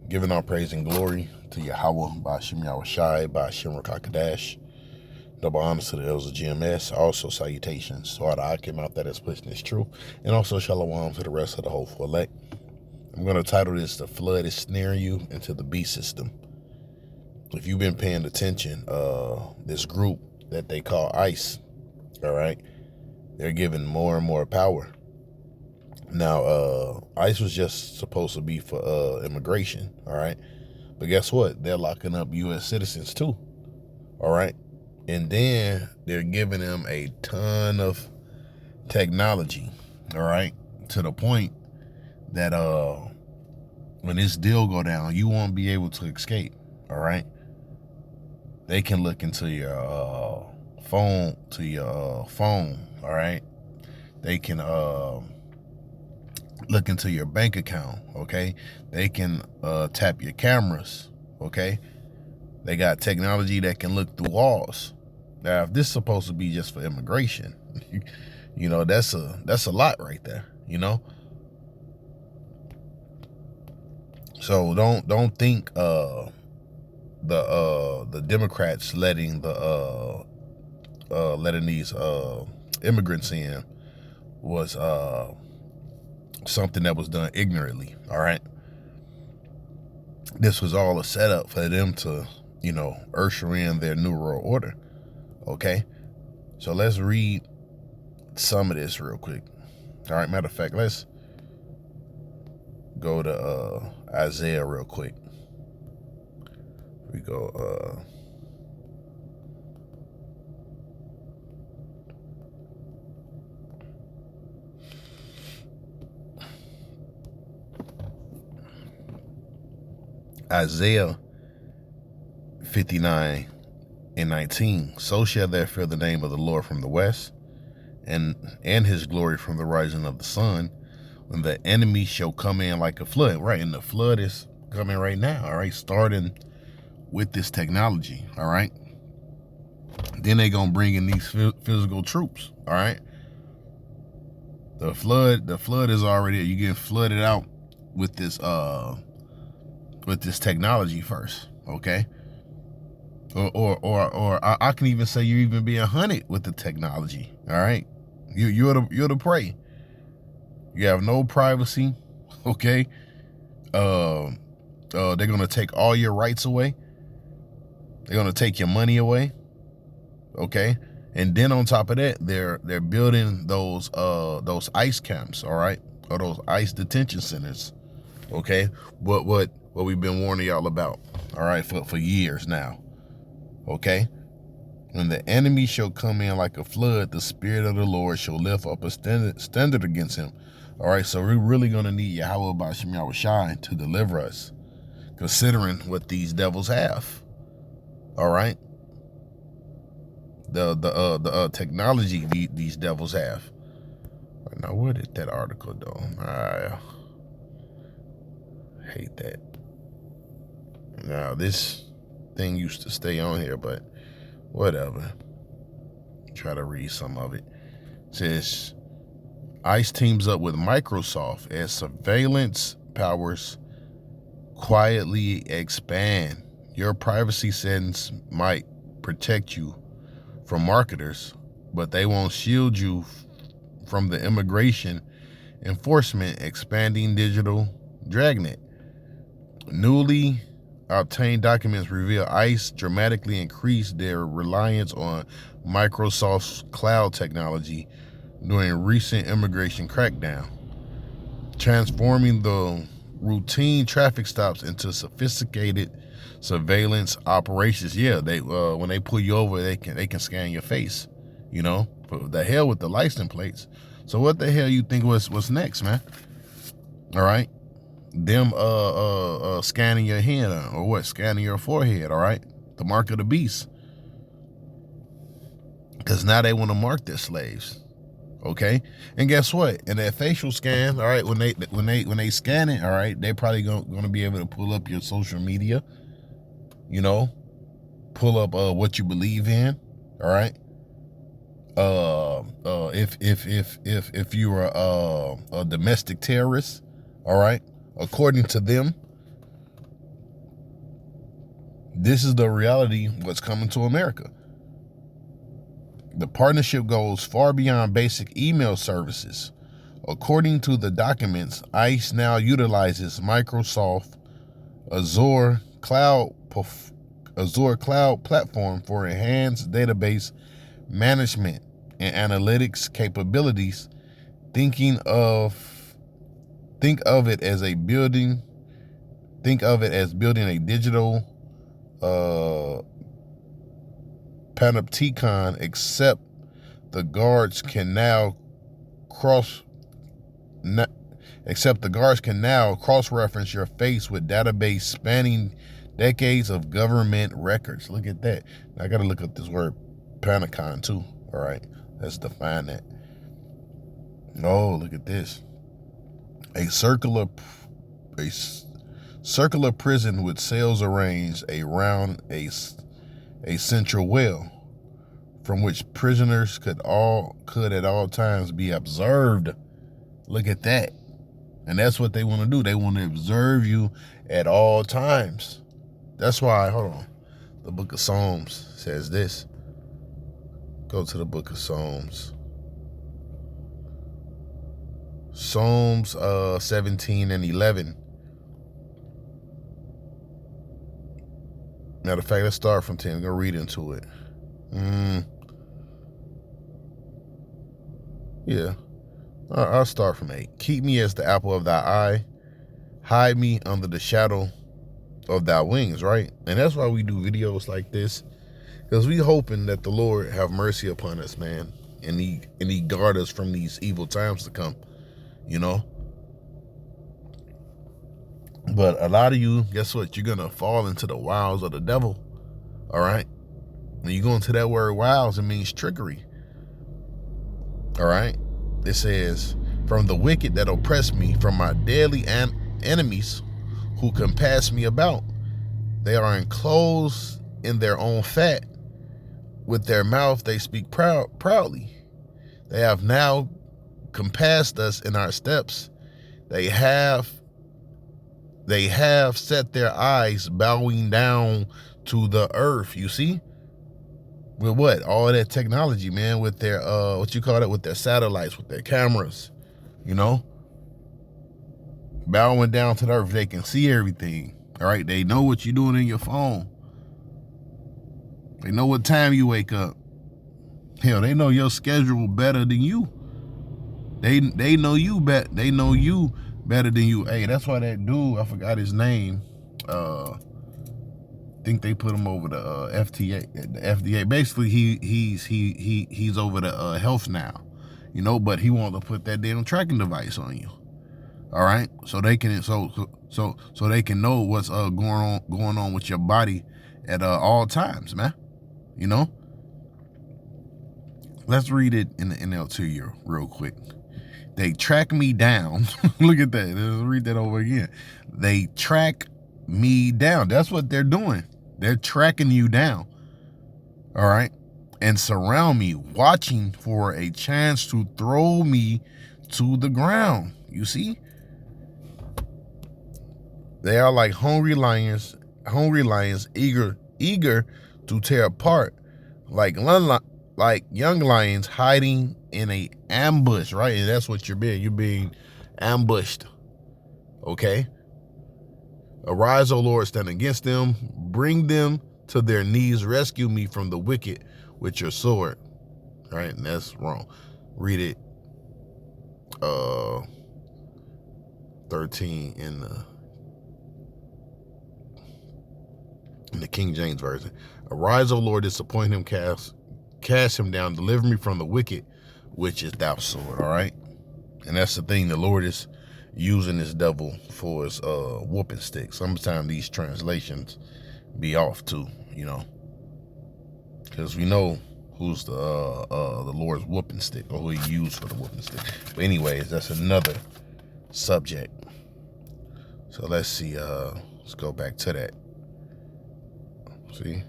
Giving all praise and glory to Yahweh, by Shem Yahweh Shai, by Shem Rakakadash. Double honors to the elders of GMS. Also salutations to all the Akim out there that's pushing this truth. And also shalom to the rest of the hopeful elect. I'm going to title this, The Flood is Snaring You into the Beast System. If you've been paying attention, this group that they call ICE, all right, they're giving more and more power. Now, ICE was just supposed to be for immigration, all right? But guess what? They're locking up U.S. citizens too, all right? And then they're giving them a ton of technology, all right? To the point that when this deal go down, you won't be able to escape, all right? They can look into your phone, all right? They can look into your bank account, okay? They can tap your cameras, okay? They got technology that can look through walls. Now, if this is supposed to be just for immigration, you know, that's a lot right there, you know? So don't think the Democrats letting these immigrants in was something that was done ignorantly, all right? This was all a setup for them to, you know, usher in their new world order, okay? So let's read some of this real quick. All right, matter of fact, let's go to Isaiah real quick. We go Isaiah 59:19. So shall there fear the name of the Lord from the west, and his glory from the rising of the sun, when the enemy shall come in like a flood. Right, and the flood is coming right now, all right, starting with this technology, all right? Then they gonna bring in these physical troops, all right? The flood is already, you get flooded out with this technology first, okay? Or I can even say you're even being hunted with the technology, all right? You're the prey. You have no privacy, okay? They're gonna take all your rights away. They're gonna take your money away, okay? And then on top of that, they're building those ICE camps, all right, or those ICE detention centers, okay? What we've been warning y'all about, all right, for years now, okay? When the enemy shall come in like a flood, the Spirit of the Lord shall lift up a standard against him. All right, so we're really gonna need Yahweh by Shem Yahweh Shai to deliver us, considering what these devils have. All right, the technology these devils have. Now, where did that article go? I hate that. Now, this thing used to stay on here, but whatever. Try to read some of it. It says, ICE teams up with Microsoft as surveillance powers quietly expand. Your privacy settings might protect you from marketers, but they won't shield you from the immigration enforcement expanding digital dragnet. Newly obtained documents reveal ICE dramatically increased their reliance on Microsoft's cloud technology during recent immigration crackdown, transforming the routine traffic stops into sophisticated surveillance operations. Yeah, they when they pull you over, they can scan your face, you know. But the hell with the license plates. So what the hell you think what's next, man? All right, them scanning your hand or what? Scanning your forehead. All right, the mark of the beast. Because now they want to mark their slaves. Okay, and guess what? In that facial scan, all right, when they scan it, all right, they probably gonna be able to pull up your social media, you know, pull up what you believe in, all right. If you are a domestic terrorist, all right, according to them, This is the reality what's coming to America. The partnership goes far beyond basic email services. According to the documents, ICE now utilizes Microsoft Azure Cloud platform for enhanced database management and analytics capabilities. Think of it as building a digital panopticon, except the guards can now cross-reference your face with database spanning decades of government records. Look at that. I got to look up this word panopticon too. All right, let's define that. Oh, look at this. A circular prison with cells arranged around a central well, from which prisoners could at all times be observed. Look at that. And that's what they want to do. They want to observe you at all times. That's why, hold on, the book of Psalms says this. Go to the book of Psalms. Psalms 17 and 11. Matter of fact, let's start from 10. I'm going to read into it. Yeah. I'll start from 8. Keep me as the apple of thy eye. Hide me under the shadow of thy wings, right? And that's why we do videos like this. Because we hoping that the Lord have mercy upon us, man. And he guard us from these evil times to come, you know? But a lot of you, guess what? You're going to fall into the wiles of the devil, all right? When you go into that word wiles, it means trickery, all right? It says, from the wicked that oppress me, from my deadly enemies who compass me about. They are enclosed in their own fat. With their mouth they speak proudly. They have now compassed us in our steps. They have set their eyes bowing down to the earth. You see? With what? All that technology, man, with their with their satellites, with their cameras, you know? Bowing down to the earth. They can see everything. All right. They know what you're doing in your phone. They know what time you wake up. Hell, they know your schedule better than you. They know you They know you better than you. Hey, that's why that dude, I forgot his name. Think they put him over the FTA, the FDA. Basically, he's over the health now, you know. But he wanted to put that damn tracking device on you. All right, so they can they can know what's going on with your body at all times, man. You know. Let's read it in the NLT real quick. They track me down. Look at that. Let's read that over again. They track me down. That's what they're doing. They're tracking you down. All right. And surround me, watching for a chance to throw me to the ground. You see? They are like hungry lions, eager to tear apart, like young lions hiding in a ambush, right? And that's what you're being. You're being ambushed. Okay? Arise, O Lord, stand against them. Bring them to their knees. Rescue me from the wicked with your sword. Right? And that's wrong. Read it. 13 in the King James Version. Arise, O Lord, disappoint him, cast him down, deliver me from the wicked, which is thou sword. All right? And that's the thing. The Lord is using this devil for his whooping stick. Sometimes these translations be off too, you know, because we know who's the Lord's whooping stick, or who he used for the whooping stick. But anyways, that's another subject. So let's see. Let's go back to that. See, and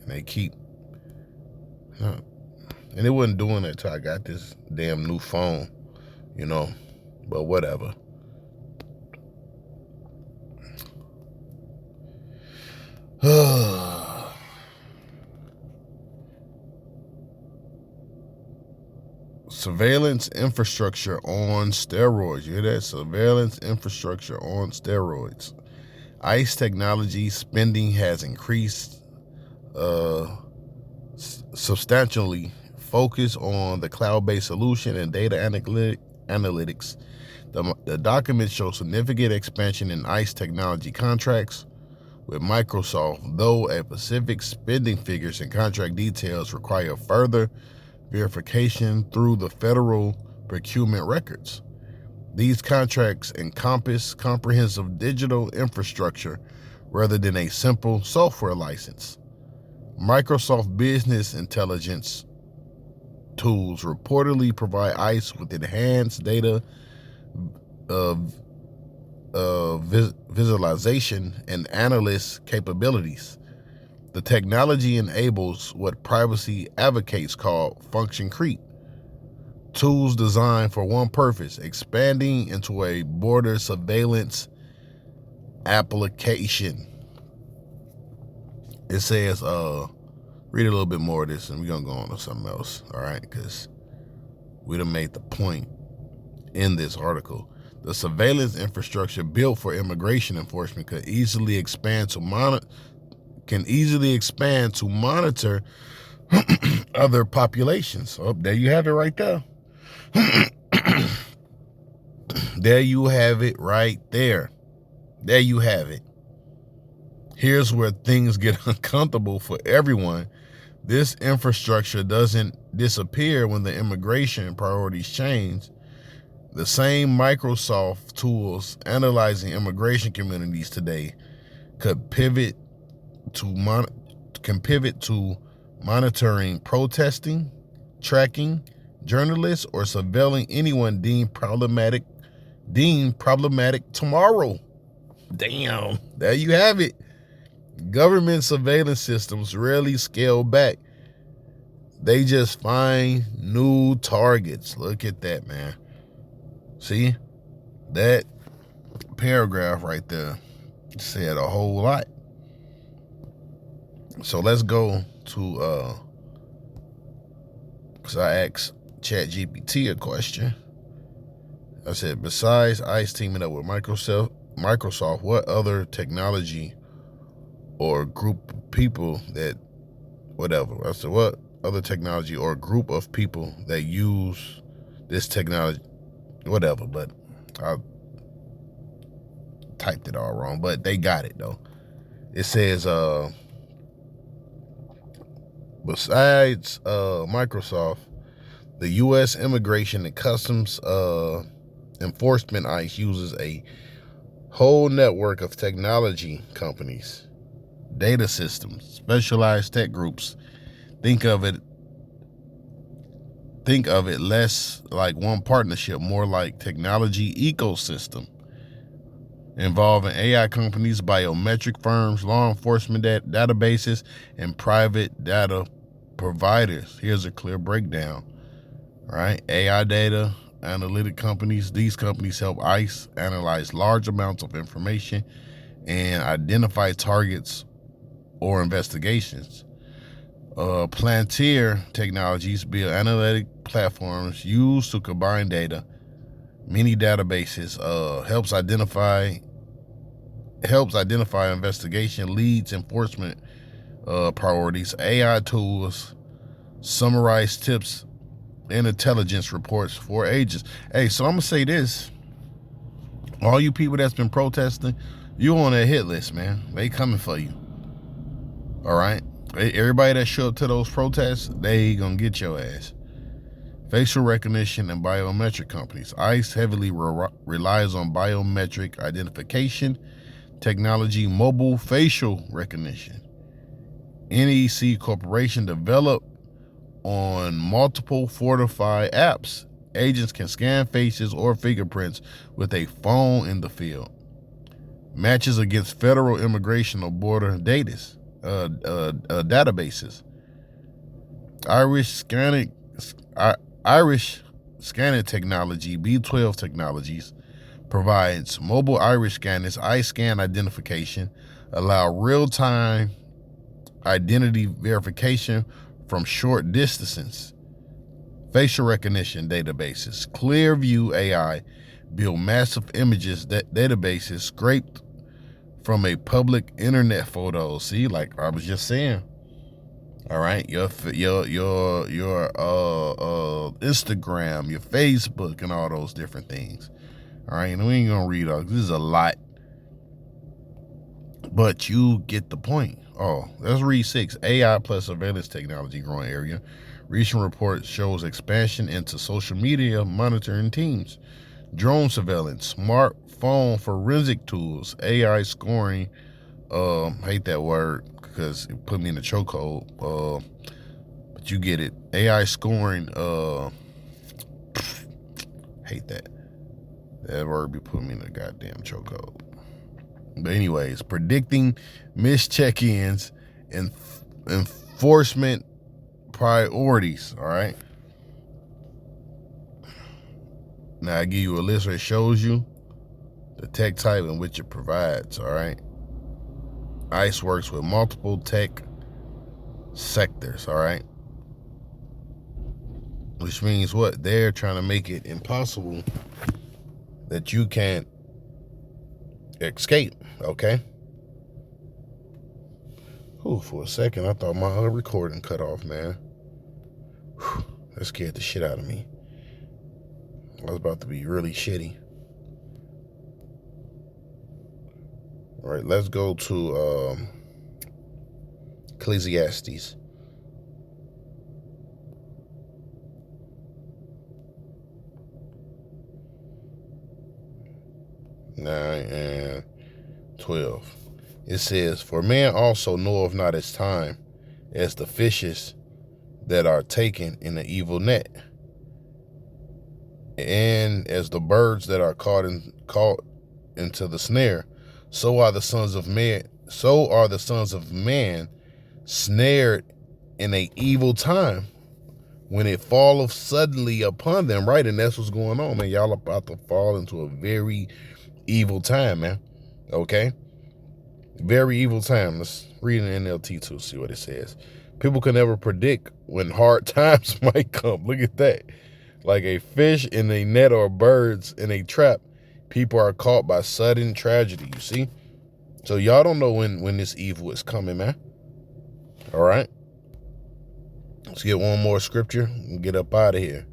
they keep. And it wasn't doing that till I got this damn new phone, you know. But whatever. Surveillance infrastructure on steroids. You hear that? Surveillance infrastructure on steroids. ICE technology spending has increased substantially. Focus on the cloud-based solution and data analytics. The document shows significant expansion in ICE technology contracts with Microsoft, though specific spending figures and contract details require further verification through the federal procurement records. These contracts encompass comprehensive digital infrastructure rather than a simple software license. Microsoft Business Intelligence tools reportedly provide ICE with enhanced data visualization and analyst capabilities. The technology enables what privacy advocates call function creep. Tools designed for one purpose, expanding into a border surveillance application. It says, read a little bit more of this and we're going to go on to something else, all right? Because we done made the point in this article. The surveillance infrastructure built for immigration enforcement could easily expand to monitor other populations. Oh, there you have it right there. There you have it right there. There you have it. Here's where things get uncomfortable for everyone. This infrastructure doesn't disappear when the immigration priorities change. The same Microsoft tools analyzing immigration communities today could pivot to monitoring protesting, tracking journalists, or surveilling anyone deemed problematic tomorrow. Damn, there you have it. Government surveillance systems rarely scale back. They just find new targets. Look at that, man. See, that paragraph right there said a whole lot. So let's go to, because I asked ChatGPT a question. I said, besides ICE teaming up with Microsoft, what other technology or group of people that, whatever. I said, what other technology or group of people that use this technology, whatever, but I typed it all wrong, but they got it though. It says, besides Microsoft, the U.S. Immigration and Customs Enforcement ICE uses a whole network of technology companies, data systems, specialized tech groups. Think of it less like one partnership, more like technology ecosystem involving AI companies, biometric firms, law enforcement databases, and private data providers. Here's a clear breakdown. All right, AI data analytic companies. These companies help ICE analyze large amounts of information and identify targets or investigations. Palantir Technologies build analytic platforms used to combine data. Many databases helps identify investigation leads, enforcement priorities. AI tools summarize tips and intelligence reports for agents. Hey, so I'm gonna say this: all you people that's been protesting, you on a hit list, man. They coming for you. All right. Everybody that show up to those protests, they gonna get your ass. Facial recognition and biometric companies. ICE heavily relies on biometric identification technology, mobile facial recognition. NEC Corporation developed on multiple fortified apps. Agents can scan faces or fingerprints with a phone in the field. Matches against federal immigration or border databases. Irish scanning technology, B12 Technologies, provides mobile iris scanners, eye scan identification, allow real-time identity verification from short distances. Facial recognition databases. Clearview AI build massive images databases scraped from a public internet photo. See, like I was just saying. All right, your Instagram, your Facebook, and all those different things. All right, and we ain't gonna read all. This is a lot, but you get the point. Oh, let's read 6. AI plus surveillance technology growing area. Recent report shows expansion into social media monitoring teams, drone surveillance, smartphone forensic tools, AI scoring. Hate that word because it put me in the chokehold. But you get it. AI scoring. Hate that. That word be putting me in the goddamn chokehold. But anyways, predicting missed check-ins and enforcement priorities. All right. Now I give you a list that shows you the tech type in which it provides. All right. ICE works with multiple tech sectors. All right. Which means what? They're trying to make it impossible that you can't escape. Okay. Ooh, for a second, I thought my recording cut off, man. Whew, that scared the shit out of me. I was about to be really shitty. All right, let's go to Ecclesiastes. Nine and 12. It says, "For man also knoweth not his time, as the fishes that are taken in the evil net, and as the birds that are caught into the snare. So are the sons of man. So are the sons of man snared in a evil time, when it falleth suddenly upon them." Right, and that's what's going on, man. Y'all about to fall into a very evil time, man. Okay. Very evil time. Let's read an NLT too, see what it says. People can never predict when hard times might come. Look at that. Like a fish in a net or birds in a trap, people are caught by sudden tragedy, you see? So y'all don't know when this evil is coming, man. All right. Let's get one more scripture and get up out of here.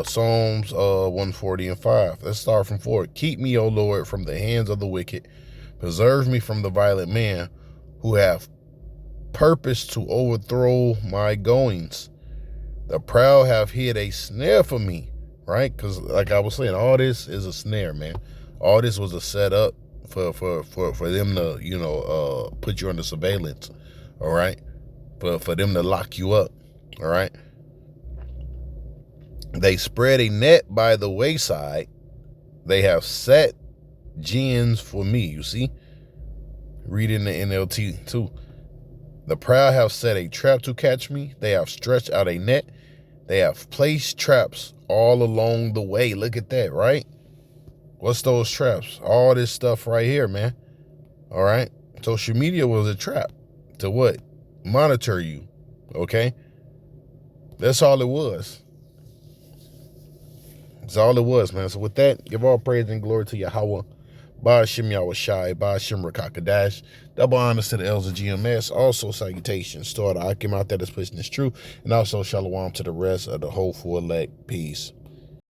Psalms 140 and 5. Let's start from 4. "Keep me, O Lord, from the hands of the wicked. Preserve me from the violent man, who have purpose to overthrow my goings. The proud have hid a snare for me." Right? Because like I was saying, all this is a snare, man. All this was a setup for them to, put you under surveillance. All right? For them to lock you up. All right? "They spread a net by the wayside. They have set gins for me." You see? Read in the NLT too. "The proud have set a trap to catch me. They have stretched out a net. They have placed traps all along the way." Look at that, right? What's those traps? All this stuff right here, man. All right? Social media was a trap to what? Monitor you. Okay? That's all it was. That's all it was, man. So with that, give all praise and glory to Yahweh. Ba'ashem Yahushai, Ba'ashem Rakakadash. Double honors to the elders of GMS. Also salutations to all the Akim out there that's pushing this truth. And also shalom to the rest of the hopeful elect. Peace.